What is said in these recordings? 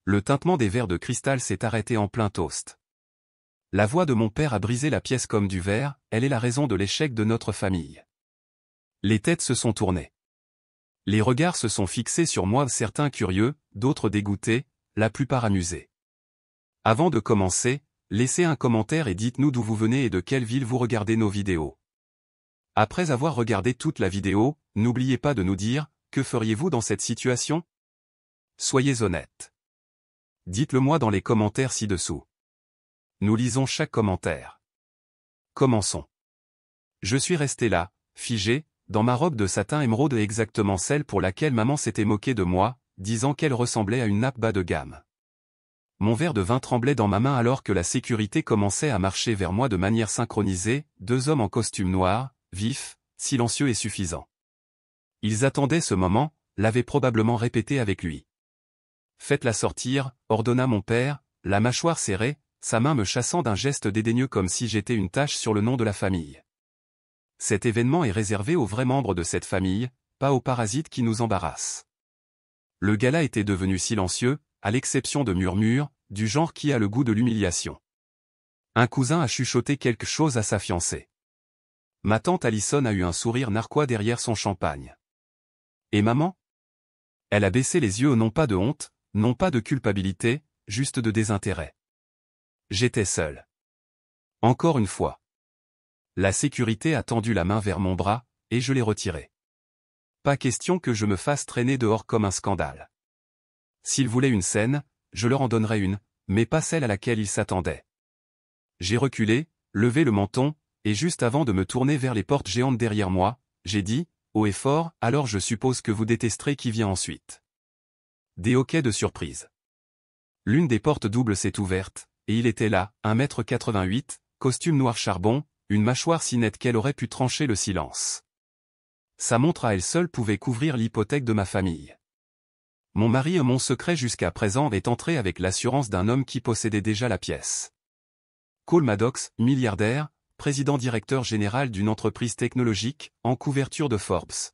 Le tintement des verres de cristal s'est arrêté en plein toast. La voix de mon père a brisé la pièce comme du verre, elle est la raison de l'échec de notre famille. Les têtes se sont tournées. Les regards se sont fixés sur moi, certains curieux, d'autres dégoûtés, la plupart amusés. Avant de commencer, laissez un commentaire et dites-nous d'où vous venez et de quelle ville vous regardez nos vidéos. Après avoir regardé toute la vidéo, n'oubliez pas de nous dire, que feriez-vous dans cette situation? Soyez honnête. Dites-le moi dans les commentaires ci-dessous. Nous lisons chaque commentaire. Commençons. Je suis resté là, figé, dans ma robe de satin émeraude exactement celle pour laquelle maman s'était moquée de moi, disant qu'elle ressemblait à une nappe bas de gamme. Mon verre de vin tremblait dans ma main alors que la sécurité commençait à marcher vers moi de manière synchronisée, deux hommes en costume noir, vifs, silencieux et suffisants. Ils attendaient ce moment, l'avaient probablement répété avec lui. Faites-la sortir, ordonna mon père, la mâchoire serrée, sa main me chassant d'un geste dédaigneux comme si j'étais une tache sur le nom de la famille. Cet événement est réservé aux vrais membres de cette famille, pas aux parasites qui nous embarrassent. Le gala était devenu silencieux, à l'exception de murmures, du genre qui a le goût de l'humiliation. Un cousin a chuchoté quelque chose à sa fiancée. Ma tante Alison a eu un sourire narquois derrière son champagne. Et maman? Elle a baissé les yeux, non pas de honte, non pas de culpabilité, juste de désintérêt. J'étais seul. Encore une fois. La sécurité a tendu la main vers mon bras, et je l'ai retiré. Pas question que je me fasse traîner dehors comme un scandale. S'ils voulaient une scène, je leur en donnerais une, mais pas celle à laquelle ils s'attendaient. J'ai reculé, levé le menton, et juste avant de me tourner vers les portes géantes derrière moi, j'ai dit, haut et fort, alors je suppose que vous détesterez qui vient ensuite. Des hoquets de surprise. L'une des portes doubles s'est ouverte, et il était là, 1,88 m, costume noir charbon, une mâchoire si nette qu'elle aurait pu trancher le silence. Sa montre à elle seule pouvait couvrir l'hypothèque de ma famille. Mon mari et mon secret jusqu'à présent est entré avec l'assurance d'un homme qui possédait déjà la pièce. Cole Maddox, milliardaire, président-directeur général d'une entreprise technologique, en couverture de Forbes.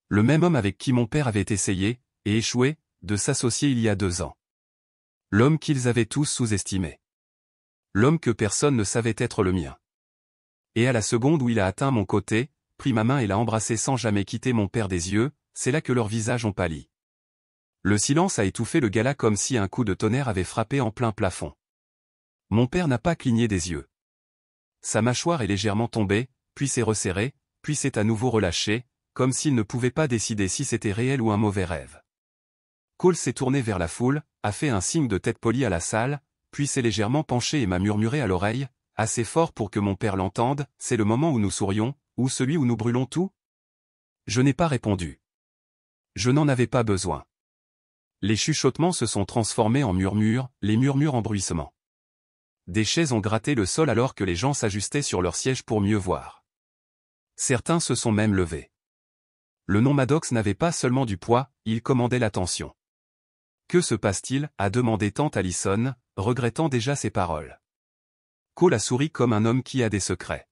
Le même homme avec qui mon père avait essayé, et échoué, de s'associer il y a 2 ans. L'homme qu'ils avaient tous sous-estimé. L'homme que personne ne savait être le mien. Et à la seconde où il a atteint mon côté, pris ma main et l'a embrassé sans jamais quitter mon père des yeux, c'est là que leurs visages ont pâli. Le silence a étouffé le gala comme si un coup de tonnerre avait frappé en plein plafond. Mon père n'a pas cligné des yeux. Sa mâchoire est légèrement tombée, puis s'est resserrée, puis s'est à nouveau relâchée, comme s'il ne pouvait pas décider si c'était réel ou un mauvais rêve. Cole s'est tourné vers la foule, a fait un signe de tête polie à la salle, puis s'est légèrement penché et m'a murmuré à l'oreille, assez fort pour que mon père l'entende, c'est le moment où nous sourions, ou celui où nous brûlons tout? Je n'ai pas répondu. Je n'en avais pas besoin. Les chuchotements se sont transformés en murmures, les murmures en bruissements. Des chaises ont gratté le sol alors que les gens s'ajustaient sur leurs sièges pour mieux voir. Certains se sont même levés. Le nom Maddox n'avait pas seulement du poids, il commandait l'attention. Que se passe-t-il? A demandé tante Alison, regrettant déjà ses paroles. Cole a souri comme un homme qui a des secrets.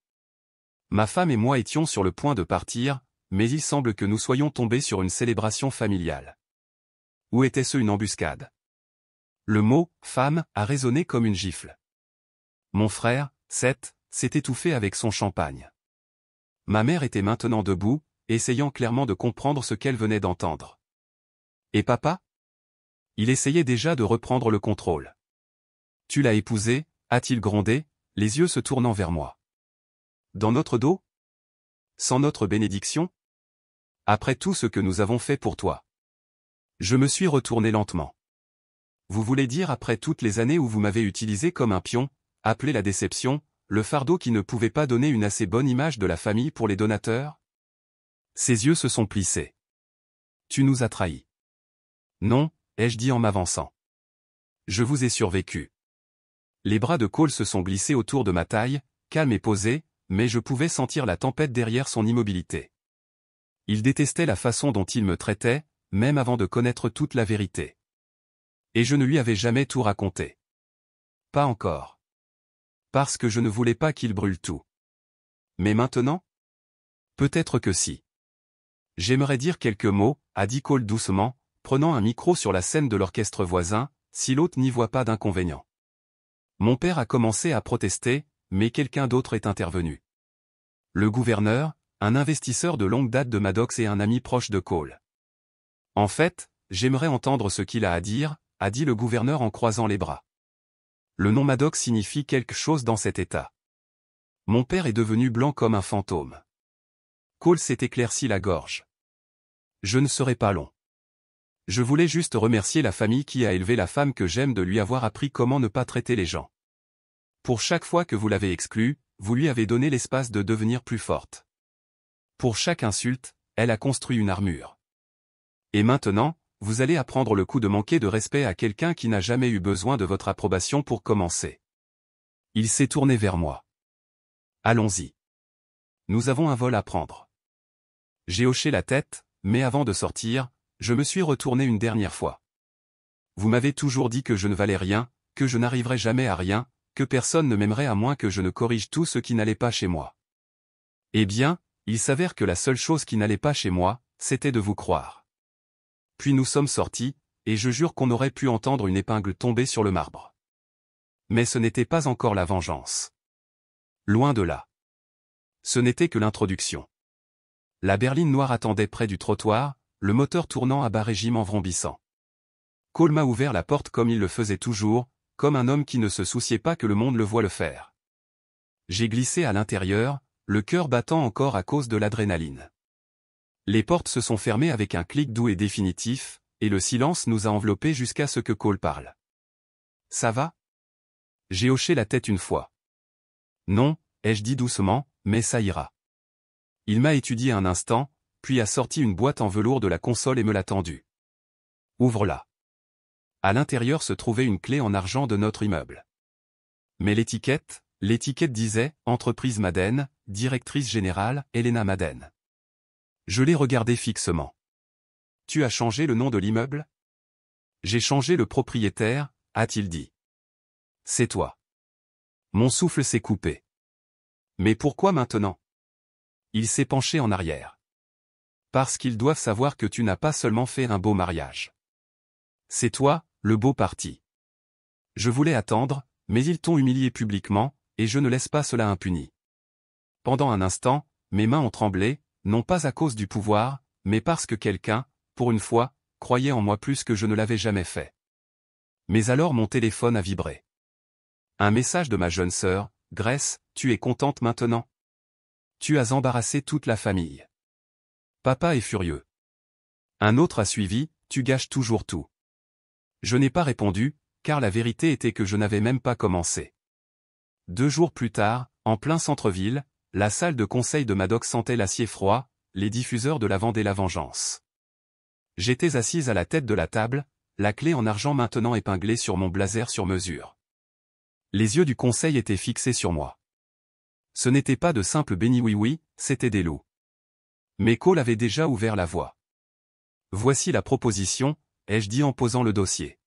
Ma femme et moi étions sur le point de partir, mais il semble que nous soyons tombés sur une célébration familiale. Ou était-ce une embuscade? Le mot « femme » a résonné comme une gifle. Mon frère, Seth, s'est étouffé avec son champagne. Ma mère était maintenant debout, essayant clairement de comprendre ce qu'elle venait d'entendre. Et papa? Il essayait déjà de reprendre le contrôle. Tu l'as épousé, a-t-il grondé, les yeux se tournant vers moi. Dans notre dos? Sans notre bénédiction? Après tout ce que nous avons fait pour toi. Je me suis retourné lentement. Vous voulez dire après toutes les années où vous m'avez utilisé comme un pion, appelé la déception, le fardeau qui ne pouvait pas donner une assez bonne image de la famille pour les donateurs? Ses yeux se sont plissés. Tu nous as trahis. Non, ai-je dit en m'avançant. Je vous ai survécu. Les bras de Cole se sont glissés autour de ma taille, calme et posé, mais je pouvais sentir la tempête derrière son immobilité. Il détestait la façon dont il me traitait, même avant de connaître toute la vérité. Et je ne lui avais jamais tout raconté. Pas encore. Parce que je ne voulais pas qu'il brûle tout. Mais maintenant? Peut-être que si. J'aimerais dire quelques mots, a dit Cole doucement, prenant un micro sur la scène de l'orchestre voisin, si l'autre n'y voit pas d'inconvénient. Mon père a commencé à protester, mais quelqu'un d'autre est intervenu. Le gouverneur, un investisseur de longue date de Maddox et un ami proche de Cole. En fait, j'aimerais entendre ce qu'il a à dire, a dit le gouverneur en croisant les bras. Le nom Maddox signifie quelque chose dans cet état. Mon père est devenu blanc comme un fantôme. Cole s'est éclairci la gorge. Je ne serai pas long. Je voulais juste remercier la famille qui a élevé la femme que j'aime de lui avoir appris comment ne pas traiter les gens. Pour chaque fois que vous l'avez exclue, vous lui avez donné l'espace de devenir plus forte. Pour chaque insulte, elle a construit une armure. Et maintenant, vous allez apprendre le coup de manquer de respect à quelqu'un qui n'a jamais eu besoin de votre approbation pour commencer. Il s'est tourné vers moi. Allons-y. Nous avons un vol à prendre. J'ai hoché la tête, mais avant de sortir, je me suis retourné une dernière fois. Vous m'avez toujours dit que je ne valais rien, que je n'arriverais jamais à rien, que personne ne m'aimerait à moins que je ne corrige tout ce qui n'allait pas chez moi. Eh bien, il s'avère que la seule chose qui n'allait pas chez moi, c'était de vous croire. Puis nous sommes sortis, et je jure qu'on aurait pu entendre une épingle tomber sur le marbre. Mais ce n'était pas encore la vengeance. Loin de là. Ce n'était que l'introduction. La berline noire attendait près du trottoir, le moteur tournant à bas régime en vrombissant. Cole m'a ouvert la porte comme il le faisait toujours, comme un homme qui ne se souciait pas que le monde le voie le faire. J'ai glissé à l'intérieur, le cœur battant encore à cause de l'adrénaline. Les portes se sont fermées avec un clic doux et définitif, et le silence nous a enveloppés jusqu'à ce que Cole parle. « Ça va ?» J'ai hoché la tête une fois. « Non », ai-je dit doucement, « mais ça ira. » Il m'a étudié un instant, puis a sorti une boîte en velours de la console et me l'a tendue. « Ouvre-la. » À l'intérieur se trouvait une clé en argent de notre immeuble. Mais l'étiquette disait « Entreprise Madden, directrice générale, Elena Madden ». Je l'ai regardé fixement. « Tu as changé le nom de l'immeuble ?»« J'ai changé le propriétaire, » a-t-il dit. « C'est toi. » Mon souffle s'est coupé. « Mais pourquoi maintenant ?» Il s'est penché en arrière. « Parce qu'ils doivent savoir que tu n'as pas seulement fait un beau mariage. C'est toi, le beau parti. » Je voulais attendre, mais ils t'ont humilié publiquement, et je ne laisse pas cela impuni. Pendant un instant, mes mains ont tremblé, non pas à cause du pouvoir, mais parce que quelqu'un, pour une fois, croyait en moi plus que je ne l'avais jamais fait. Mais alors mon téléphone a vibré. Un message de ma jeune sœur, « Grace, tu es contente maintenant ? Tu as embarrassé toute la famille. Papa est furieux. » Un autre a suivi, « Tu gâches toujours tout. » Je n'ai pas répondu, car la vérité était que je n'avais même pas commencé. 2 jours plus tard, en plein centre-ville, la salle de conseil de Maddox sentait l'acier froid, les diffuseurs de la Vendée la vengeance. J'étais assise à la tête de la table, la clé en argent maintenant épinglée sur mon blazer sur mesure. Les yeux du conseil étaient fixés sur moi. Ce n'était pas de simples bénis oui-oui, c'était des loups. Mais Cole avait déjà ouvert la voie. « Voici la proposition », ai-je dit en posant le dossier.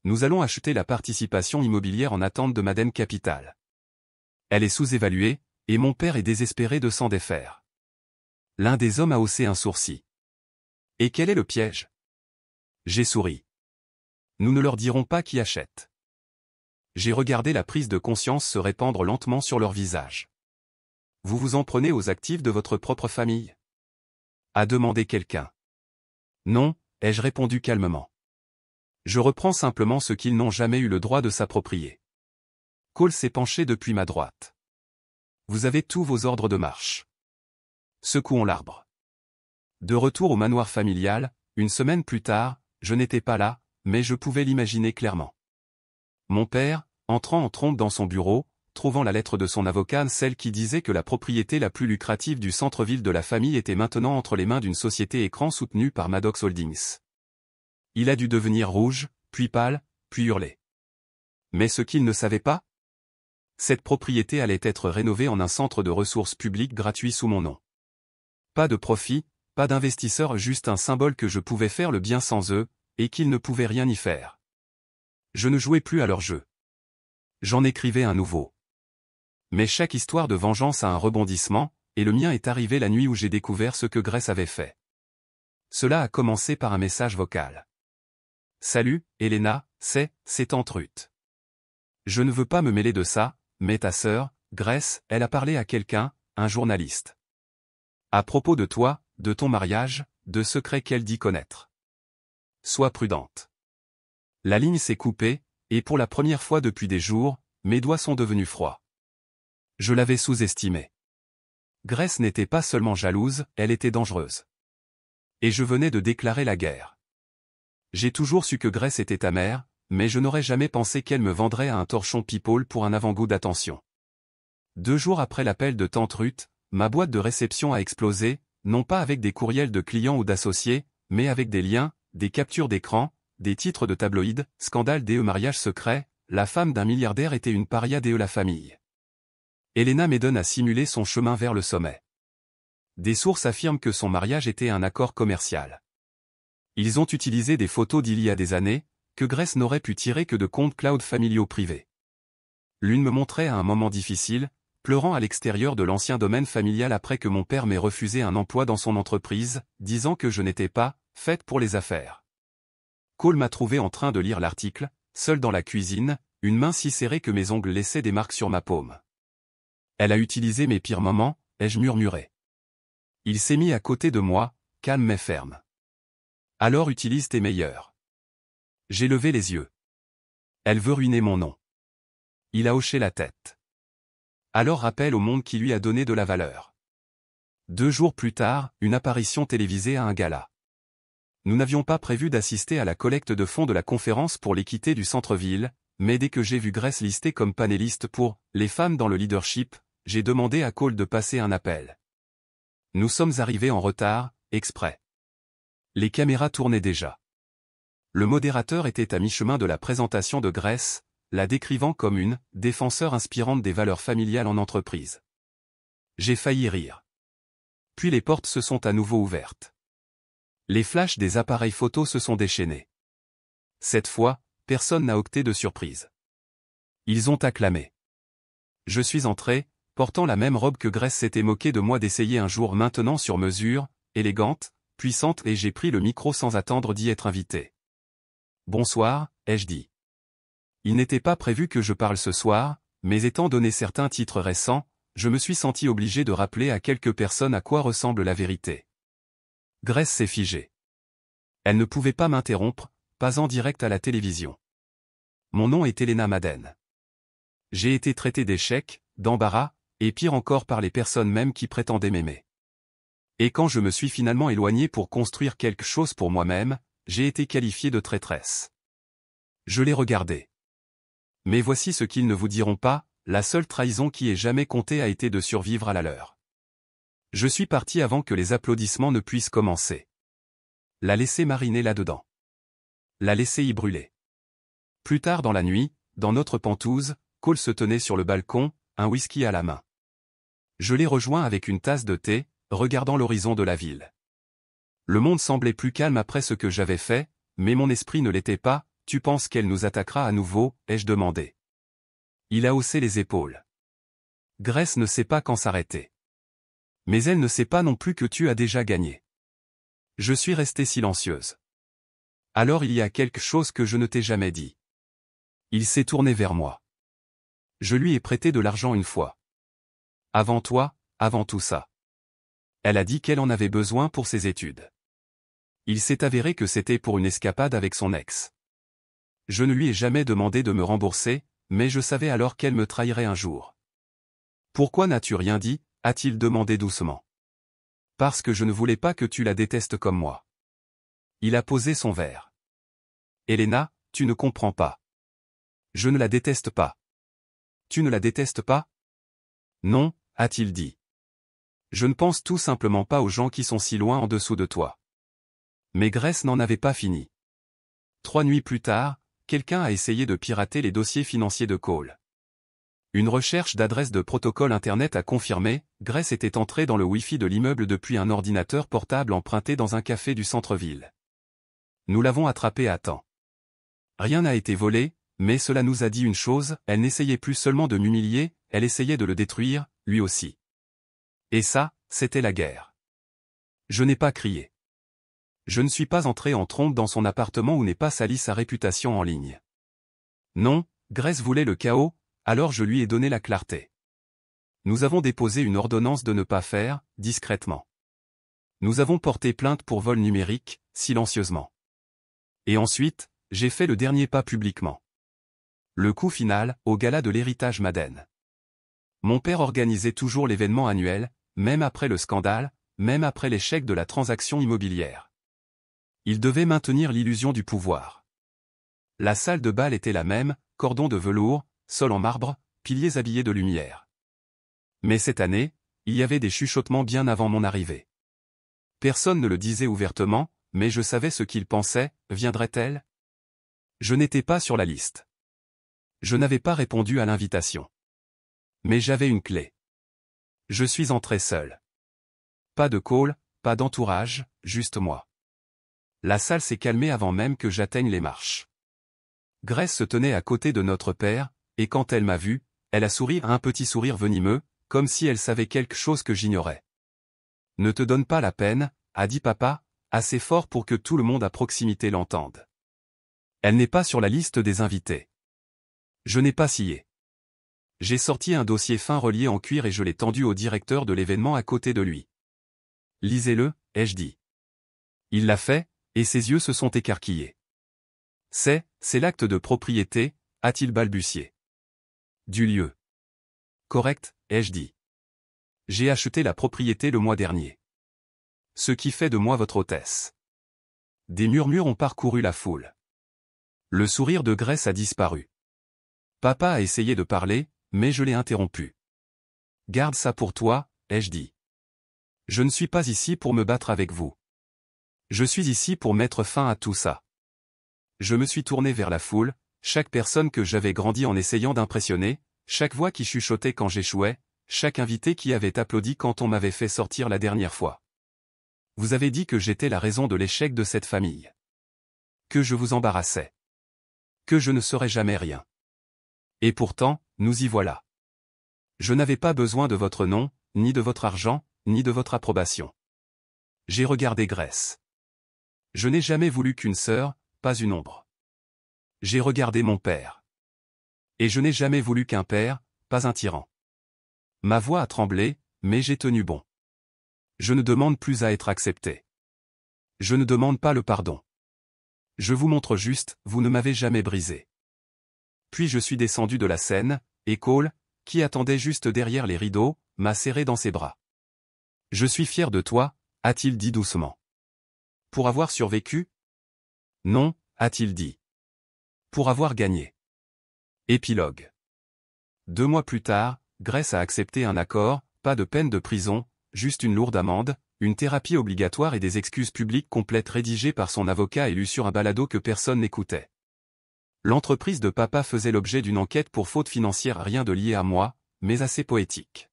Nous allons acheter la participation immobilière en attente de Madden Capital. Elle est sous-évaluée, et mon père est désespéré de s'en défaire. L'un des hommes a haussé un sourcil. Et quel est le piège? J'ai souri. Nous ne leur dirons pas qui achète. J'ai regardé la prise de conscience se répandre lentement sur leur visage. Vous vous en prenez aux actifs de votre propre famille? A demandé quelqu'un. Non, ai-je répondu calmement. Je reprends simplement ce qu'ils n'ont jamais eu le droit de s'approprier. Cole s'est penché depuis ma droite. Vous avez tous vos ordres de marche. Secouons l'arbre. De retour au manoir familial, une semaine plus tard, je n'étais pas là, mais je pouvais l'imaginer clairement. Mon père, entrant en trompe dans son bureau, trouvant la lettre de son avocat, celle qui disait que la propriété la plus lucrative du centre-ville de la famille était maintenant entre les mains d'une société écran soutenue par Maddox Holdings. Il a dû devenir rouge, puis pâle, puis hurler. Mais ce qu'il ne savait pas? Cette propriété allait être rénovée en un centre de ressources publiques gratuit sous mon nom. Pas de profit, pas d'investisseurs, juste un symbole que je pouvais faire le bien sans eux, et qu'ils ne pouvaient rien y faire. Je ne jouais plus à leur jeu. J'en écrivais un nouveau. Mais chaque histoire de vengeance a un rebondissement, et le mien est arrivé la nuit où j'ai découvert ce que Grace avait fait. Cela a commencé par un message vocal. Salut, Elena, c'est tante Ruth. Je ne veux pas me mêler de ça, mais ta sœur, Grace, elle a parlé à quelqu'un, un journaliste. À propos de toi, de ton mariage, de secrets qu'elle dit connaître. Sois prudente. La ligne s'est coupée, et pour la première fois depuis des jours, mes doigts sont devenus froids. Je l'avais sous-estimé. Grace n'était pas seulement jalouse, elle était dangereuse. Et je venais de déclarer la guerre. J'ai toujours su que Grace était ta mère, mais je n'aurais jamais pensé qu'elle me vendrait à un torchon people pour un avant-goût d'attention. 2 jours après l'appel de tante Ruth, ma boîte de réception a explosé, non pas avec des courriels de clients ou d'associés, mais avec des liens, des captures d'écran, des titres de tabloïds, scandale DE mariage secret, la femme d'un milliardaire était une paria DE la famille. Elena Maiden a simulé son chemin vers le sommet. Des sources affirment que son mariage était un accord commercial. Ils ont utilisé des photos d'il y a des années, que Grace n'aurait pu tirer que de comptes cloud familiaux privés. L'une me montrait à un moment difficile, pleurant à l'extérieur de l'ancien domaine familial après que mon père m'ait refusé un emploi dans son entreprise, disant que je n'étais pas faite pour les affaires. Cole m'a trouvé en train de lire l'article, seul dans la cuisine, une main si serrée que mes ongles laissaient des marques sur ma paume. Elle a utilisé mes pires moments, ai-je murmuré. Il s'est mis à côté de moi, calme mais ferme. Alors utilise tes meilleurs. J'ai levé les yeux. Elle veut ruiner mon nom. Il a hoché la tête. Alors rappelle au monde qui lui a donné de la valeur. 2 jours plus tard, une apparition télévisée à un gala. Nous n'avions pas prévu d'assister à la collecte de fonds de la conférence pour l'équité du centre-ville, mais dès que j'ai vu Grace listée comme panéliste pour « Les femmes dans le leadership », j'ai demandé à Cole de passer un appel. Nous sommes arrivés en retard, exprès. Les caméras tournaient déjà. Le modérateur était à mi-chemin de la présentation de Grace, la décrivant comme une « défenseur inspirante des valeurs familiales en entreprise ». J'ai failli rire. Puis les portes se sont à nouveau ouvertes. Les flashs des appareils photos se sont déchaînés. Cette fois, personne n'a octé de surprise. Ils ont acclamé. Je suis entré, portant la même robe que Grace s'était moquée de moi d'essayer un jour maintenant sur mesure, élégante, puissante et j'ai pris le micro sans attendre d'y être invité. Bonsoir, ai-je dit. Il n'était pas prévu que je parle ce soir, mais étant donné certains titres récents, je me suis senti obligé de rappeler à quelques personnes à quoi ressemble la vérité. Grace s'est figée. Elle ne pouvait pas m'interrompre, pas en direct à la télévision. Mon nom est Elena Maiden. J'ai été traité d'échec, d'embarras, et pire encore par les personnes mêmes qui prétendaient m'aimer. Et quand je me suis finalement éloigné pour construire quelque chose pour moi-même, j'ai été qualifié de traîtresse. Je l'ai regardé. Mais voici ce qu'ils ne vous diront pas, la seule trahison qui ait jamais compté a été de survivre à la leur. Je suis parti avant que les applaudissements ne puissent commencer. La laisser mariner là-dedans. La laisser y brûler. Plus tard dans la nuit, dans notre pentouse, Cole se tenait sur le balcon, un whisky à la main. Je l'ai rejoint avec une tasse de thé, regardant l'horizon de la ville. Le monde semblait plus calme après ce que j'avais fait, mais mon esprit ne l'était pas. Tu penses qu'elle nous attaquera à nouveau, ai-je demandé. Il a haussé les épaules. Grace ne sait pas quand s'arrêter. Mais elle ne sait pas non plus que tu as déjà gagné. Je suis restée silencieuse. Alors il y a quelque chose que je ne t'ai jamais dit. Il s'est tourné vers moi. Je lui ai prêté de l'argent une fois. Avant toi, avant tout ça. Elle a dit qu'elle en avait besoin pour ses études. Il s'est avéré que c'était pour une escapade avec son ex. Je ne lui ai jamais demandé de me rembourser, mais je savais alors qu'elle me trahirait un jour. Pourquoi n'as-tu rien dit, a-t-il demandé doucement. Parce que je ne voulais pas que tu la détestes comme moi. Il a posé son verre. Elena, tu ne comprends pas. Je ne la déteste pas. Tu ne la détestes pas? Non, a-t-il dit. Je ne pense tout simplement pas aux gens qui sont si loin en dessous de toi. Mais Grace n'en avait pas fini. 3 nuits plus tard, quelqu'un a essayé de pirater les dossiers financiers de Cole. Une recherche d'adresse de protocole Internet a confirmé, Grace était entrée dans le Wi-Fi de l'immeuble depuis un ordinateur portable emprunté dans un café du centre-ville. Nous l'avons attrapé à temps. Rien n'a été volé, mais cela nous a dit une chose, elle n'essayait plus seulement de m'humilier, elle essayait de le détruire, lui aussi. Et ça, c'était la guerre. Je n'ai pas crié. Je ne suis pas entré en trompe dans son appartement où n'est pas sali sa réputation en ligne. Non, Grace voulait le chaos, alors je lui ai donné la clarté. Nous avons déposé une ordonnance de ne pas faire, discrètement. Nous avons porté plainte pour vol numérique, silencieusement. Et ensuite, j'ai fait le dernier pas publiquement. Le coup final, au gala de l'héritage Madden. Mon père organisait toujours l'événement annuel, même après le scandale, même après l'échec de la transaction immobilière. Il devait maintenir l'illusion du pouvoir. La salle de bal était la même, cordon de velours, sol en marbre, piliers habillés de lumière. Mais cette année, il y avait des chuchotements bien avant mon arrivée. Personne ne le disait ouvertement, mais je savais ce qu'il pensait, viendrait-elle ? Je n'étais pas sur la liste. Je n'avais pas répondu à l'invitation. Mais j'avais une clé. Je suis entré seul. Pas de call, pas d'entourage, juste moi. La salle s'est calmée avant même que j'atteigne les marches. Grace se tenait à côté de notre père, et quand elle m'a vu, elle a souri un petit sourire venimeux, comme si elle savait quelque chose que j'ignorais. « Ne te donne pas la peine », a dit papa, assez fort pour que tout le monde à proximité l'entende. Elle n'est pas sur la liste des invités. Je n'ai pas scié. J'ai sorti un dossier fin relié en cuir et je l'ai tendu au directeur de l'événement à côté de lui. « Lisez-le », ai-je dit. Il l'a fait, et ses yeux se sont écarquillés. « C'est l'acte de propriété », a-t-il balbutié. « Du lieu. »« Correct », ai-je dit. « J'ai acheté la propriété le mois dernier. Ce qui fait de moi votre hôtesse. » Des murmures ont parcouru la foule. Le sourire de Grace a disparu. Papa a essayé de parler, mais je l'ai interrompu. « Garde ça pour toi », ai-je dit. « Je ne suis pas ici pour me battre avec vous. Je suis ici pour mettre fin à tout ça. » Je me suis tourné vers la foule, chaque personne que j'avais grandi en essayant d'impressionner, chaque voix qui chuchotait quand j'échouais, chaque invité qui avait applaudi quand on m'avait fait sortir la dernière fois. Vous avez dit que j'étais la raison de l'échec de cette famille. Que je vous embarrassais. Que je ne serais jamais rien. Et pourtant, nous y voilà. Je n'avais pas besoin de votre nom, ni de votre argent, ni de votre approbation. J'ai regardé Grace. Je n'ai jamais voulu qu'une sœur, pas une ombre. J'ai regardé mon père. Et je n'ai jamais voulu qu'un père, pas un tyran. Ma voix a tremblé, mais j'ai tenu bon. Je ne demande plus à être accepté. Je ne demande pas le pardon. Je vous montre juste, vous ne m'avez jamais brisé. Puis je suis descendu de la scène, et Cole, qui attendait juste derrière les rideaux, m'a serré dans ses bras. « Je suis fier de toi », a-t-il dit doucement. « Pour avoir survécu ? » « Non », a-t-il dit. « Pour avoir gagné. » Épilogue. 2 mois plus tard, Grace a accepté un accord, pas de peine de prison, juste une lourde amende, une thérapie obligatoire et des excuses publiques complètes rédigées par son avocat et lues sur un balado que personne n'écoutait. L'entreprise de papa faisait l'objet d'une enquête pour faute financière, rien de lié à moi, mais assez poétique.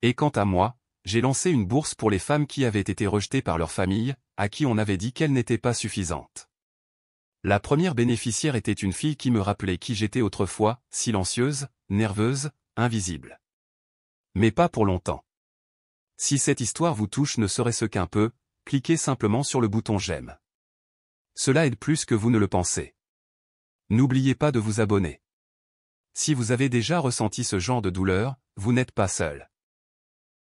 Et quant à moi, j'ai lancé une bourse pour les femmes qui avaient été rejetées par leur famille, à qui on avait dit qu'elles n'étaient pas suffisantes. La première bénéficiaire était une fille qui me rappelait qui j'étais autrefois, silencieuse, nerveuse, invisible. Mais pas pour longtemps. Si cette histoire vous touche ne serait-ce qu'un peu, cliquez simplement sur le bouton j'aime. Cela aide plus que vous ne le pensez. N'oubliez pas de vous abonner. Si vous avez déjà ressenti ce genre de douleur, vous n'êtes pas seul.